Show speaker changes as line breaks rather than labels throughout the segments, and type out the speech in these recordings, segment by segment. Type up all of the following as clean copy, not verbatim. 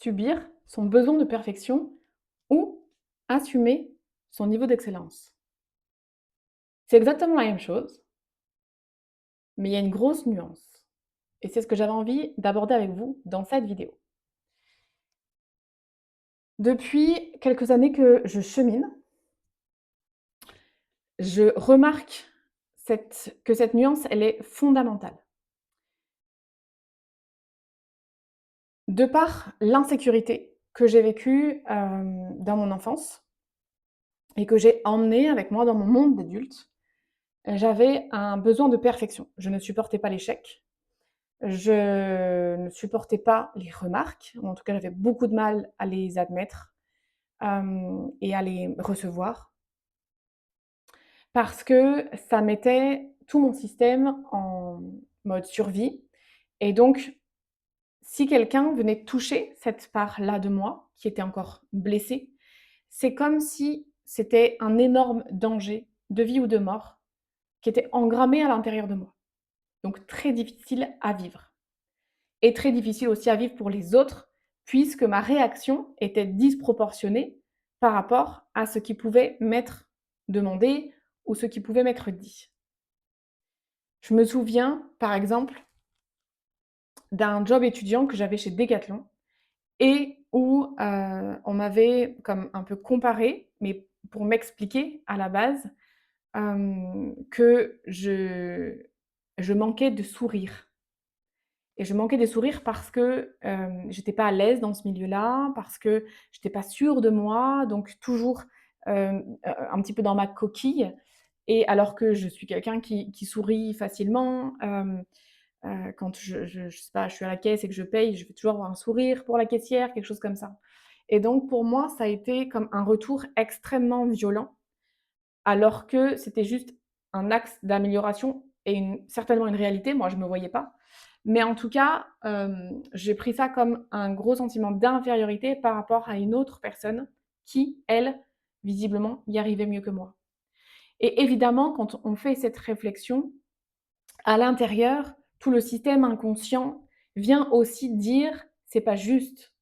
subir son besoin de perfection ou assumer son niveau d'excellence? C'est exactement la même chose, mais il y a une grosse nuance et c'est ce que j'avais envie d'aborder avec vous dans cette vidéo. Depuis quelques années que je chemine, je remarque que cette nuance, elle est fondamentale. De par l'insécurité que j'ai vécue, dans mon enfance et que j'ai emmenée avec moi dans mon monde d'adulte, j'avais un besoin de perfection. Je ne supportais pas l'échec, je ne supportais pas les remarques, ou en tout cas j'avais beaucoup de mal à les admettre, et à les recevoir parce que ça mettait tout mon système en mode survie et donc si quelqu'un venait toucher cette part-là de moi, qui était encore blessée, c'est comme si c'était un énorme danger de vie ou de mort qui était engrammé à l'intérieur de moi. Donc très difficile à vivre et très difficile aussi à vivre pour les autres puisque ma réaction était disproportionnée par rapport à ce qui pouvait m'être demandé ou ce qui pouvait m'être dit. Je me souviens, par exemple, d'un job étudiant que j'avais chez Decathlon et où, on m'avait comme un peu comparé, mais pour m'expliquer à la base, que je manquais de sourire et je manquais de sourire parce que, j'étais pas à l'aise dans ce milieu-là, parce que j'étais pas sûre de moi, donc toujours, un petit peu dans ma coquille et alors que je suis quelqu'un qui sourit facilement, quand je sais pas, je suis à la caisse et que je paye, je vais toujours avoir un sourire pour la caissière, quelque chose comme ça. Et donc pour moi, ça a été comme un retour extrêmement violent, alors que c'était juste un axe d'amélioration et certainement une réalité. Moi, je ne me voyais pas. Mais en tout cas, j'ai pris ça comme un gros sentiment d'infériorité par rapport à une autre personne qui, elle, visiblement, y arrivait mieux que moi. Et évidemment, quand on fait cette réflexion, à l'intérieur, tout le système inconscient vient aussi dire: «C'est pas juste.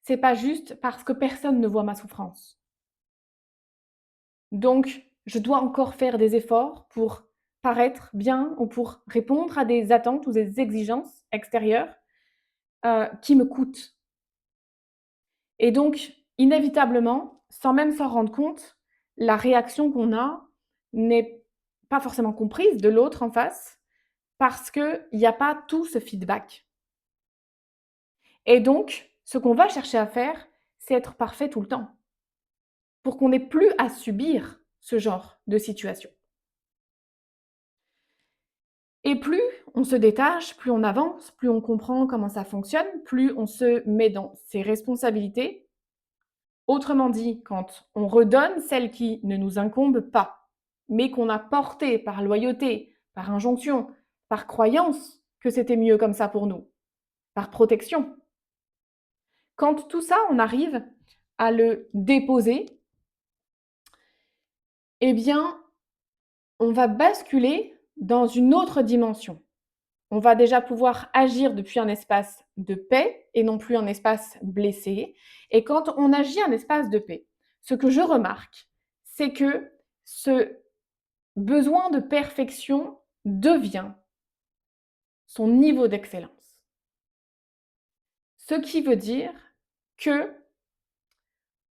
C'est pas juste parce que personne ne voit ma souffrance. Donc je dois encore faire des efforts pour paraître bien ou pour répondre à des attentes ou des exigences extérieures, qui me coûtent» et donc inévitablement, sans même s'en rendre compte, la réaction qu'on a n'est pas forcément comprise de l'autre en face parce qu'il y a pas tout ce feedback. Et donc, ce qu'on va chercher à faire, c'est être parfait tout le temps, pour qu'on n'ait plus à subir ce genre de situation. Et plus on se détache, plus on avance, plus on comprend comment ça fonctionne, plus on se met dans ses responsabilités. Autrement dit, quand on redonne celles qui ne nous incombent pas, mais qu'on a portées par loyauté, par injonction, par croyance que c'était mieux comme ça pour nous, par protection. Quand tout ça, on arrive à le déposer, eh bien, on va basculer dans une autre dimension. On va déjà pouvoir agir depuis un espace de paix et non plus un espace blessé. Et quand on agit un espace de paix, ce que je remarque, c'est que ce besoin de perfection devient son niveau d'excellence. Ce qui veut dire que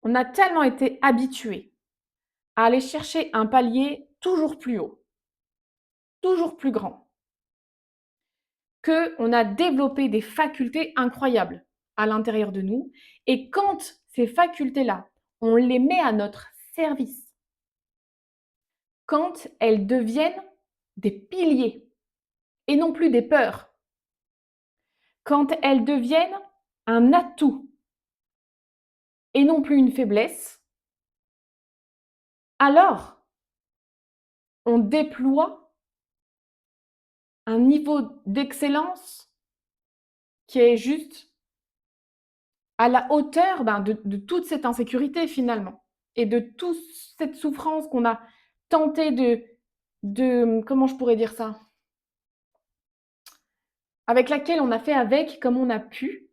on a tellement été habitué à aller chercher un palier toujours plus haut, toujours plus grand, qu'on a développé des facultés incroyables à l'intérieur de nous. Et quand ces facultés-là, on les met à notre service, quand elles deviennent des piliers et non plus des peurs, quand elles deviennent un atout et non plus une faiblesse, alors on déploie un niveau d'excellence qui est juste à la hauteur de toute cette insécurité finalement et de toute cette souffrance qu'on a tenté comment je pourrais dire ça? Avec laquelle on a fait avec comme on a pu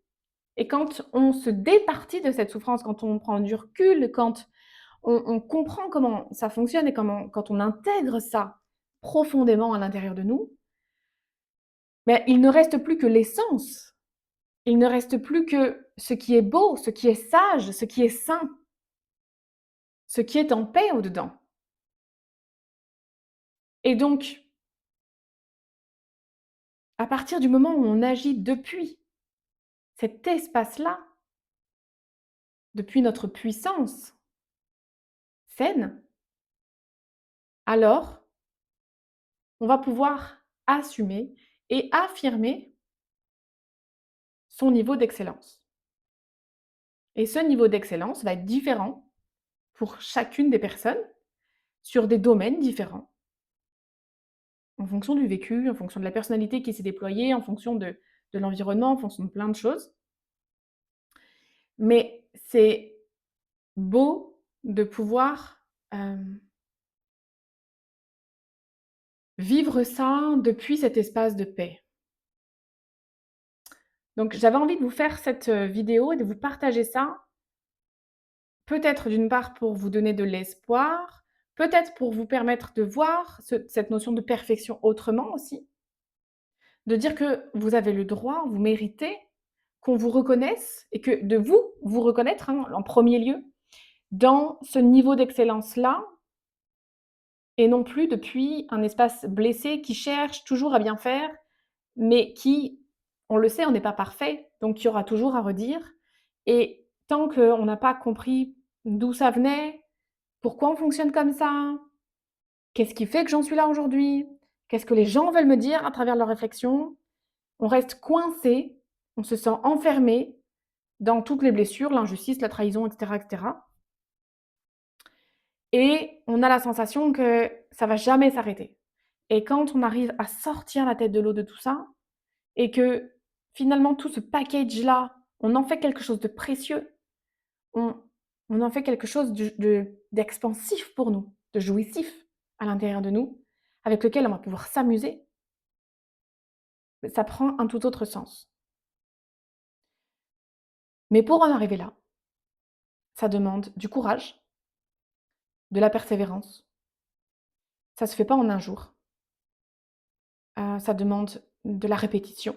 Et quand on se départit de cette souffrance, quand on prend du recul, quand on comprend comment ça fonctionne et quand on intègre ça profondément à l'intérieur de nous, mais il ne reste plus que l'essence. Il ne reste plus que ce qui est beau, ce qui est sage, ce qui est sain, ce qui est en paix au-dedans. Et donc, à partir du moment où on agit depuis cet espace-là, depuis notre puissance saine, alors on va pouvoir assumer et affirmer son niveau d'excellence. Et ce niveau d'excellence va être différent pour chacune des personnes, sur des domaines différents, en fonction du vécu, en fonction de la personnalité qui s'est déployée, en fonction de l'environnement, en fonction de plein de choses. Mais c'est beau de pouvoir vivre ça depuis cet espace de paix. Donc j'avais envie de vous faire cette vidéo et de vous partager ça. Peut-être d'une part pour vous donner de l'espoir, peut-être pour vous permettre de voir cette notion de perfection autrement aussi. De dire que vous avez le droit, vous méritez qu'on vous reconnaisse et que de vous reconnaître, hein, en premier lieu, dans ce niveau d'excellence-là et non plus depuis un espace blessé qui cherche toujours à bien faire, mais qui, on le sait, on n'est pas parfait, donc il y aura toujours à redire. Et tant qu'on n'a pas compris d'où ça venait, pourquoi on fonctionne comme ça, qu'est-ce qui fait que j'en suis là aujourd'hui, qu'est-ce que les gens veulent me dire à travers leurs réflexions, on reste coincé, on se sent enfermé dans toutes les blessures, l'injustice, la trahison, etc., etc. Et on a la sensation que ça va jamais s'arrêter. Et quand on arrive à sortir la tête de l'eau de tout ça, et que finalement tout ce package-là, on en fait quelque chose de précieux, on, on en fait quelque chose d'expansif pour nous, de jouissif à l'intérieur de nous, avec lequel on va pouvoir s'amuser, ça prend un tout autre sens. Mais pour en arriver là, ça demande du courage, de la persévérance. Ça se fait pas en un jour. Ça demande de la répétition.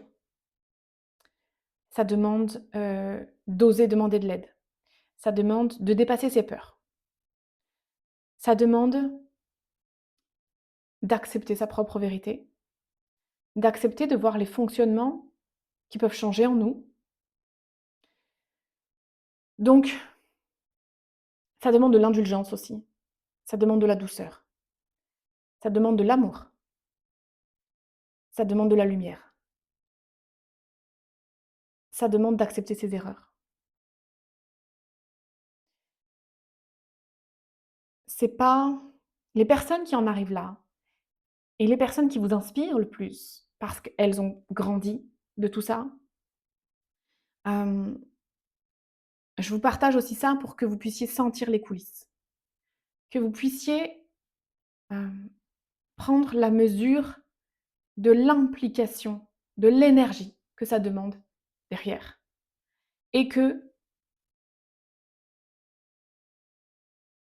Ça demande d'oser demander de l'aide. Ça demande de dépasser ses peurs. Ça demande d'accepter sa propre vérité, d'accepter de voir les fonctionnements qui peuvent changer en nous. Donc, ça demande de l'indulgence aussi. Ça demande de la douceur. Ça demande de l'amour. Ça demande de la lumière. Ça demande d'accepter ses erreurs. C'est pas les personnes qui en arrivent là et les personnes qui vous inspirent le plus parce qu'elles ont grandi de tout ça. Hem, je vous partage aussi ça pour que vous puissiez sentir les coulisses, que vous puissiez, hem, prendre la mesure de l'implication, de l'énergie que ça demande derrière et que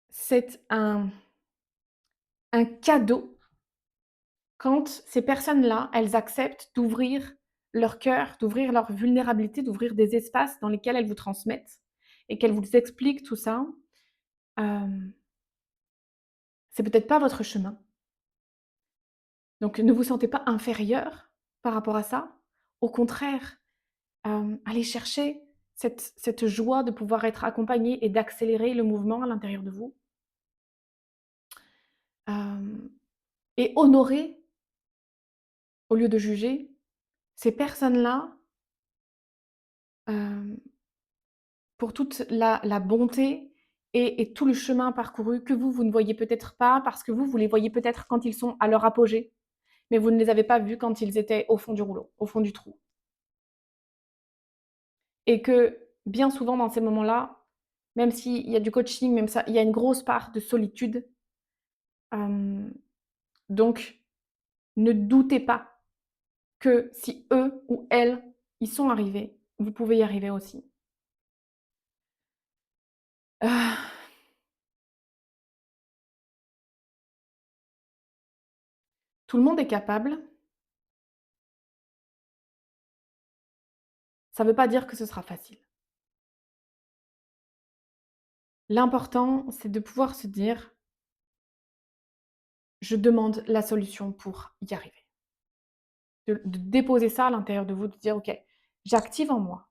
c'est un cadeau quand ces personnes-là, elles acceptent d'ouvrir leur cœur, d'ouvrir leur vulnérabilité, d'ouvrir des espaces dans lesquels elles vous transmettent et qu'elles vous expliquent tout ça. Hem, c'est peut-être pas votre chemin, donc ne vous sentez pas inférieur par rapport à ça. Au contraire, allez chercher cette joie de pouvoir être accompagné et d'accélérer le mouvement à l'intérieur de vous. Hem et honorer, au lieu de juger, ces personnes-là, hem, pour toute la bonté et tout le chemin parcouru que vous ne voyez peut-être pas parce que vous les voyez peut-être quand ils sont à leur apogée, mais vous ne les avez pas vus quand ils étaient au fond du rouleau, au fond du trou. Et que, bien souvent dans ces moments-là, même s'il y a du coaching, même ça il y a une grosse part de solitude. Hem, donc ne doutez pas que si eux ou elles y sont arrivés, vous pouvez y arriver aussi. Ah, tout le monde est capable, ça ne veut pas dire que ce sera facile. L'important, c'est de pouvoir se dire: «Je demande la solution pour y arriver». De déposer ça à l'intérieur de vous, de dire: «OK, j'active en moi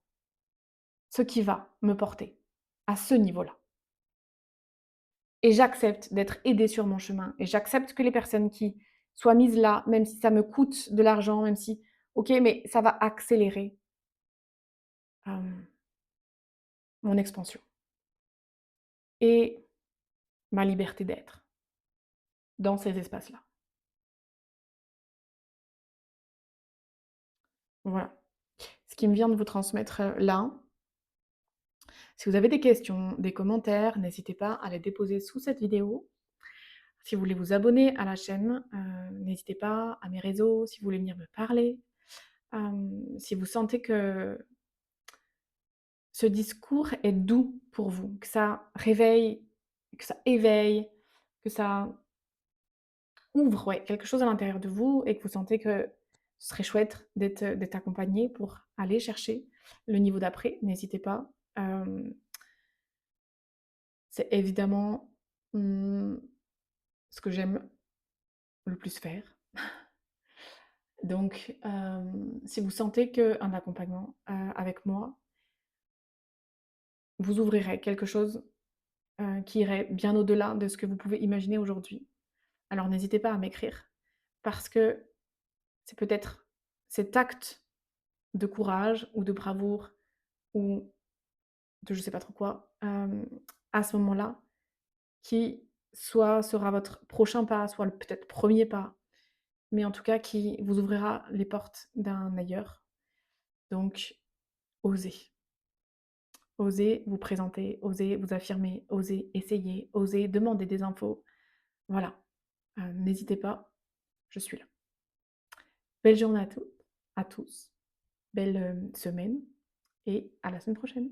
ce qui va me porter à ce niveau-là et j'accepte d'être aidée sur mon chemin et j'accepte que les personnes qui soient mises là, même si ça me coûte de l'argent, même si OK, mais ça va accélérer, hem, mon expansion et ma liberté d'être dans ces espaces-là». Voilà. Ce qui me vient de vous transmettre, là. Si vous avez des questions, des commentaires, n'hésitez pas à les déposer sous cette vidéo. Si vous voulez vous abonner à la chaîne, n'hésitez pas, à mes réseaux, si vous voulez venir me parler. Si vous sentez que ce discours est doux pour vous, que ça réveille, que ça éveille, que ça ouvre, ouais, quelque chose à l'intérieur de vous et que vous sentez que ce serait chouette d'être accompagné pour aller chercher le niveau d'après, n'hésitez pas. Hem, c'est évidemment, mmh, ce que j'aime le plus faire. Donc, si vous sentez qu'un accompagnement, avec moi vous ouvrirait quelque chose, qui irait bien au-delà de ce que vous pouvez imaginer aujourd'hui, alors n'hésitez pas à m'écrire parce que c'est peut-être cet acte de courage ou de bravoure ou de je sais pas trop quoi, à ce moment-là, qui soit sera votre prochain pas, soit le peut-être premier pas, mais en tout cas qui vous ouvrira les portes d'un ailleurs. Donc osez. Osez vous présenter, osez vous affirmer, osez essayer, osez demander des infos. Voilà, n'hésitez pas, je suis là. Belle journée à tous, belle, semaine et à la semaine prochaine.